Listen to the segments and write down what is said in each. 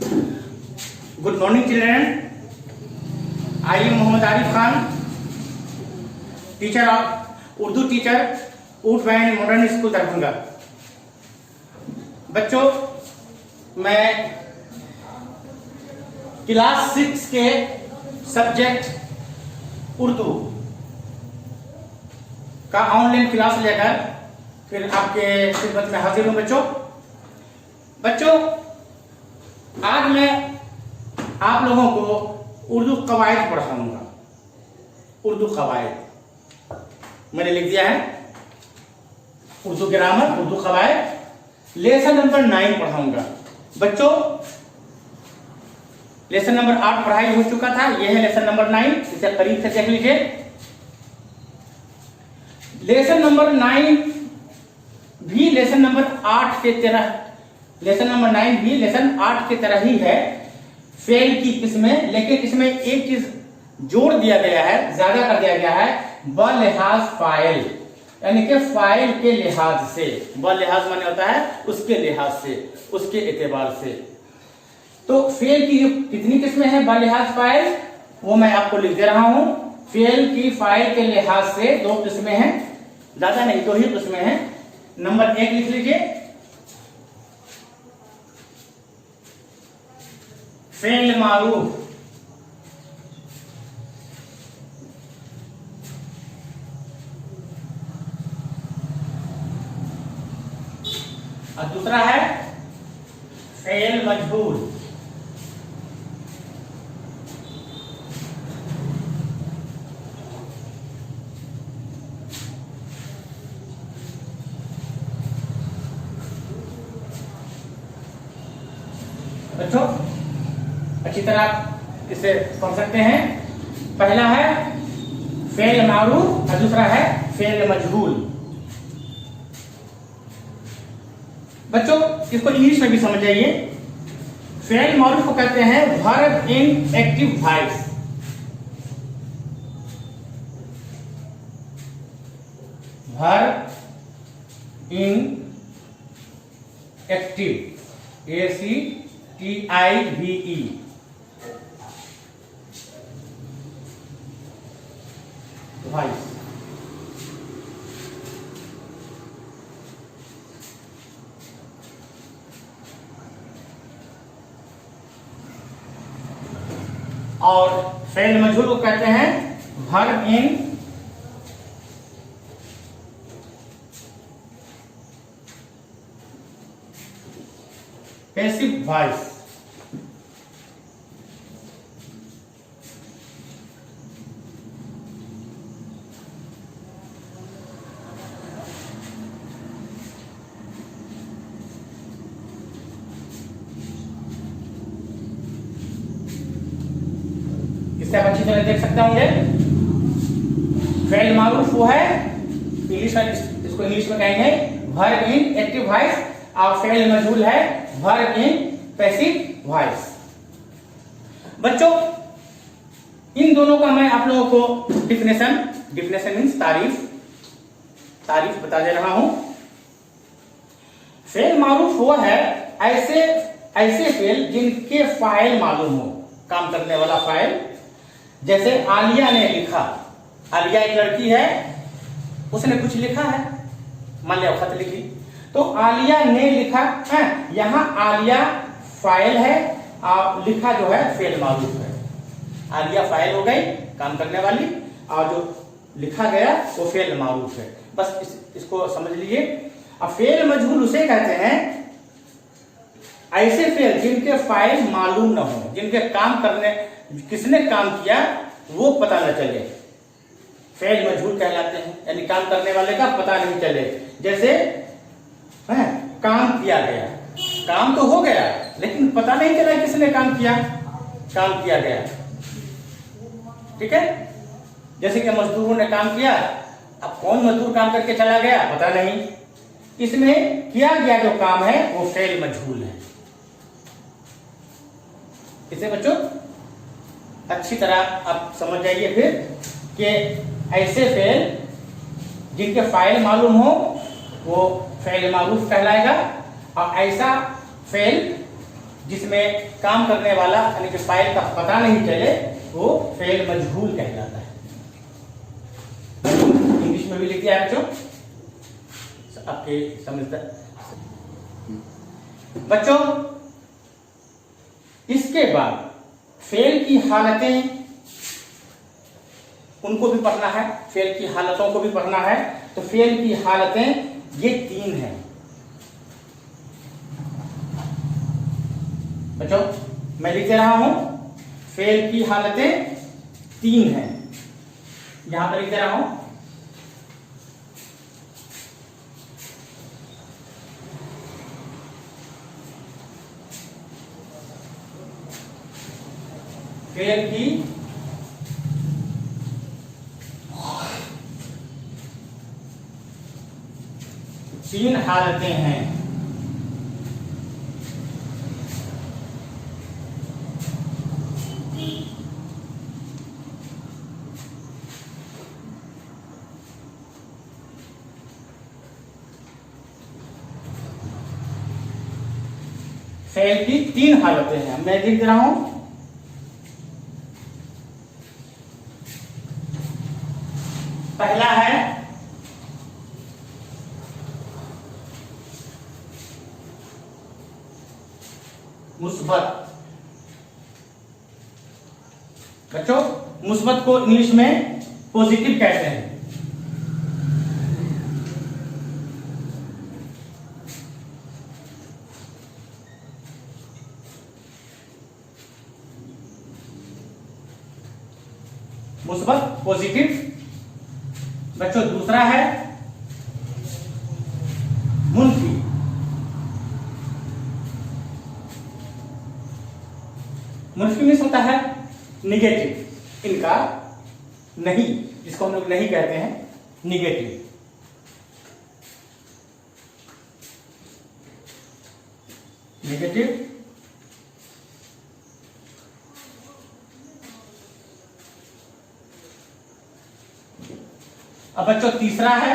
Good morning children. I am Mohammad Arif Khan, teacher of Urdu teacher, at van modern school Darbhanga. बच्चों, मैं class 6 के subject Urdu का online class लेकर फिर आपके खिदमत में हाजिर हूं। बच्चों, आज मैं आप लोगों को उर्दू कवायद पढ़ाऊंगा। उर्दू कवायद मैंने लिख दिया है, उर्दू ग्रामर, उर्दू कवायद, लेसन नंबर 9 पढ़ाऊंगा। बच्चों, लेसन नंबर 8 पढ़ाई हो चुका था, यह है लेसन नंबर 9, इसे करीब से देख लीजिए। लेसन नंबर 9 भी लेसन नंबर 8 के तरह, लेसन नंबर 9 भी लेसन 8 की तरह ही है, फेल की किस्में, लेकिन इसमें एक चीज जोड़ दिया गया है, ज्यादा कर दिया गया है, बलिहाज फाइल, यानी कि फाइल के लिहाज से। बलिहाज माने होता है उसके लिहाज से, उसके एतबार से। तो फेल की कितनी किस्में हैं बलिहाज फाइल, वो मैं आपको लिख दे रहा हूं। फेल की फाइल के लिहाज से 2 किस्में हैं, ज्यादा नहीं 2 ही किस्में हैं। नंबर 1 लिख लीजिए, फेल मारूफ। और दूसरा है फेल मजबूर। बच्चों, अच्छी तरह इसे पढ़ सकते हैं। पहला है फेल मारूफ और दूसरा है फेल मजहूल। बच्चों, इसको इंग्लिश में भी समझ जाइए। फेल मारूफ को कहते हैं verb in active voice. Verb in active, ACTIVE, voice. और फेल मजहूल को कहते हैं वर्ब इन पैसिव वॉइस। इसे आप अच्छी तरह देख सकते होंगे। फेल मारूफ वो है, इंग्लिश में इसको इंग्लिश में कहेंगे वर्ब इन एक्टिव वॉइस, और फेल मजहूल है वर्ब इन पैसिव वॉइस। बच्चों, इन दोनों का मैं आप लोगों को डिफिनेशन मीन्स तारीफ बता दे रहा हूं। फेल मारूफ वो है ऐसे फेल जिनके फाइल मालूम हो, काम करने वाला फाइल। जैसे आलिया ने लिखा, आलिया एक लड़की है, उसने कुछ लिखा है, मान लिया खत लिखी, तो आलिया ने लिखा है, यहां आलिया फाइल है और लिखा जो है फेल मारूफ है। आलिया फाइल हो गई काम करने वाली, और जो लिखा गया वो फेल मारूफ है। बस इसको समझ लीजिए। अब फेल मजहूल उसे कहते हैं ऐसे फेल जिनके फाइल मालूम न हो, जिनके काम करने, किसने काम किया वो पता न चले, फेल मजहूल कहलाते हैं। यानी काम करने वाले का पता नहीं चले। जैसे काम किया गया, काम तो हो गया लेकिन पता नहीं चला किसने काम किया, काम किया गया। ठीक है, जैसे कि मजदूरों ने काम किया, अब कौन मजदूर काम करके चला गया पता नहीं। इसमें किया गया जो काम है वो फेल मजहूल है। इसे बच्चों अच्छी तरह आप समझ जाइए फिर कि ऐसे फेल जिनके फाइल मालूम हो वो फेल मारूफ कहलाएगा, और ऐसा फेल जिसमें काम करने वाला यानी कि फाइल का पता नहीं चले वो फेल मजहूल कहलाता है। इंग्लिश में भी लिख दिया बच्चों, आपके समझता बच्चों। इसके बाद फेल की हालतें, उनको भी पढ़ना है, फेल की हालतों को भी पढ़ना है। तो फेल की हालतें ये 3 हैं बच्चों, मैं लिख दे रहा हूं। फेल की हालतें 3 हैं, यहां पर लिख दे रहा हूं। फेल की 3 हालतें हैं। फेल की 3 हालतें हैं, मैं लिख रहा हूं। पहला है मुस्बत। बच्चों मुस्बत को इंग्लिश में पॉजिटिव कहते हैं। मुस्बत पॉजिटिव। बच्चों दूसरा है मुनफी। मुनफी मीन्स होता है निगेटिव, इनका नहीं, जिसको हम लोग नहीं कहते हैं, निगेटिव। निगेटिव। अब बच्चों तीसरा है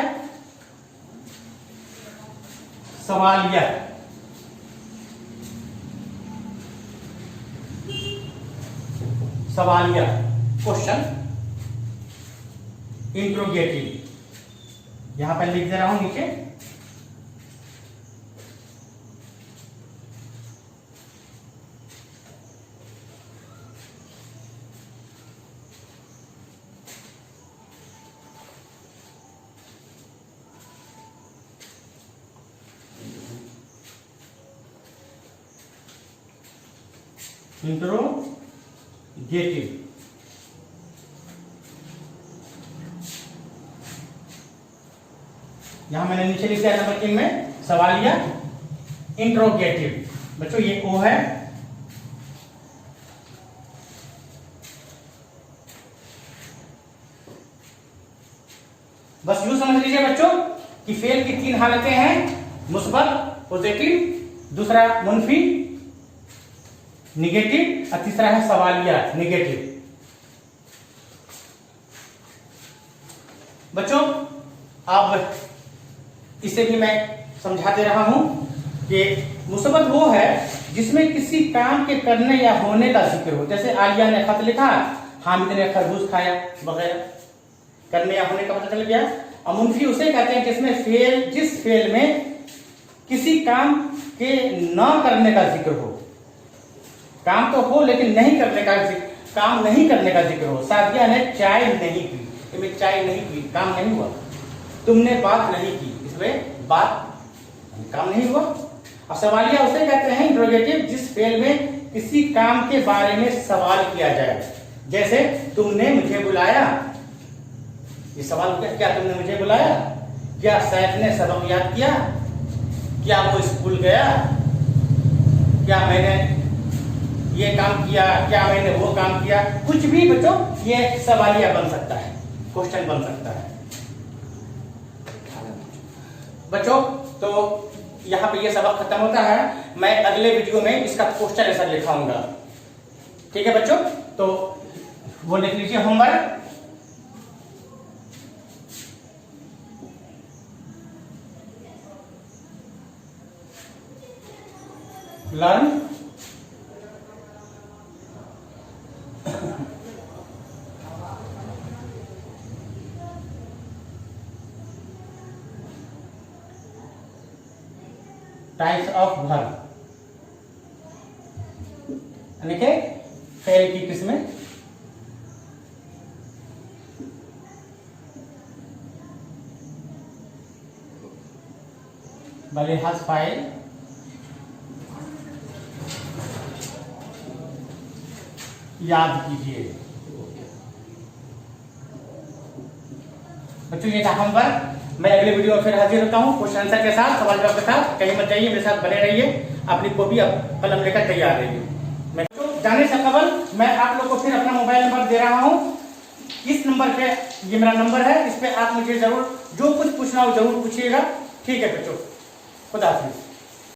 सवालिया। सवालिया क्वेश्चन, इंट्रोगेटिव। यहां पर लिख दे रहा हूं नीचे। इंट्रोगेटिव। यहां मैंने नीचे लिख दिया नंबर 3 में सवालिया इंट्रोगेटिव। बच्चों ये ओ है। बस यूं समझ लीजिए बच्चों कि फेल की 3 हालतें हैं, मुस्बत पॉजिटिव, दूसरा मुनफी निगेटिव, और तीसरा है सवालिया निगेटिव। बच्चों अब इसे भी मैं समझा दे रहा हूं कि मुस्बत वो है जिसमें किसी काम के करने या होने का जिक्र हो। जैसे आलिया ने खत लिखा, हामिद ने खरबूज खाया वगैरह, करने या होने का पता चल गया। और मुनफी उसे कहते हैं जिसमें जिस फेल में किसी काम के न करने का जिक्र हो। काम तो हो लेकिन नहीं करने का काम नहीं करने का जिक्र हो। सादिया ने चाय नहीं पी, इसमें चाय नहीं पी, काम नहीं हुआ। तुमने बात नहीं की, इसमें बात काम नहीं हुआ। और सवालिया उसे कहते हैं इंट्रोगेटिव जिस फेल में किसी काम के बारे में सवाल किया जाए। जैसे तुमने मुझे बुलाया, ये सवाल क्या तुमने मुझे बुलाया? क्या सैफ ने सबक याद किया? क्या वो स्कूल गया? क्या मैंने ये काम किया? क्या मैंने वो काम किया? कुछ भी बच्चों ये सवालिया बन सकता है, क्वेश्चन बन सकता है। बच्चों तो यहां पे ये सबक खत्म होता है। मैं अगले वीडियो में इसका क्वेश्चन ऐसा लिखाऊंगा, ठीक है बच्चों? तो वो लिख लीजिए होमवर्क। लर्न ऑफ वर्ब, यानी कि फेल की किस्में। बलिहाज फाइल याद कीजिए। बच्चों ये था होमवर्क। मैं अगले वीडियो में फिर हाजिर होता हूँ क्वेश्चन आंसर के साथ, सवाल जवाब के साथ। कहीं मत जाइए, मेरे साथ बने रहिए, अपनी कॉपी कलम लेकर तैयार रहिए। मैं तो जाने से कबल मैं आप लोग को फिर अपना मोबाइल नंबर दे रहा हूँ। इस नंबर पे, ये मेरा नंबर है, इस पे आप मुझे जरूर जो कुछ पूछना हो जरूर पूछिएगा। ठीक है बच्चों, खुदा हाफिज।